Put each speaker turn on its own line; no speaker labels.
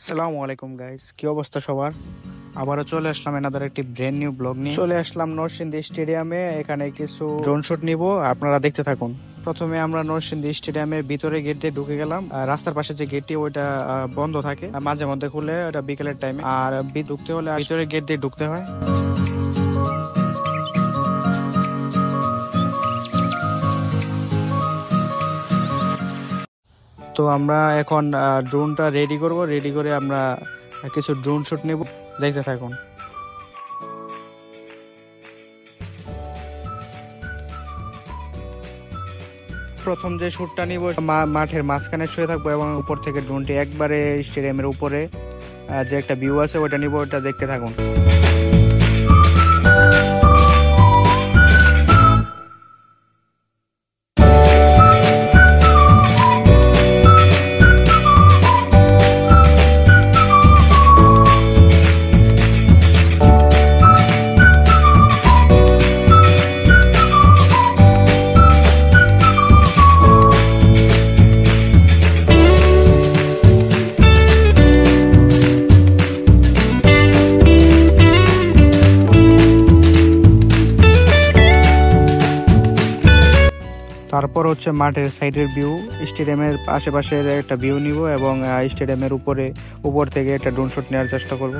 আসসালামু আলাইকুম গাইস, কি অবস্থা সবার? আবারও চলে আসলাম এনাদের একটি ব্র্যান্ড নিউ ব্লগ নিয়ে। চলে আসলাম নরসিংদী স্টেডিয়ামে। এখানে কিছু ড্রোন শুট নিব, আপনারা দেখতে থাকুন। প্রথমে আমরা নরসিংদী স্টেডিয়ামের ভিতরে গেট দিয়ে ঢুকে গেলাম। রাস্তার পাশে যে গেটটি ওইটা বন্ধ থাকে, মাঝে মধ্যে খুলে, ওটা বিকেলের টাইমে। আর ঢুকতে হলে ভিতরে গেট দিয়ে ঢুকতে হয়। তো আমরা এখন ড্রোনটা রেডি করব। রেডি করে আমরা কিছু ড্রোন শুট নেব, দেখতে থাকুন। প্রথম যে শুটটা নিব, মাঠের মাঝখানে শুয়ে থাকবো এবং উপর থেকে ড্রোনটি একবারে স্টেডিয়ামের উপরে যে একটা ভিউ আছে ওটা নিব, ওটা দেখতে থাকুন। তারপর হচ্ছে মাঠের সাইডের ভিউ, স্টেডিয়ামের আশেপাশের একটা ভিউ নিব এবং স্টেডিয়ামের উপর থেকে একটা ড্রোন শট নেওয়ার চেষ্টা করব।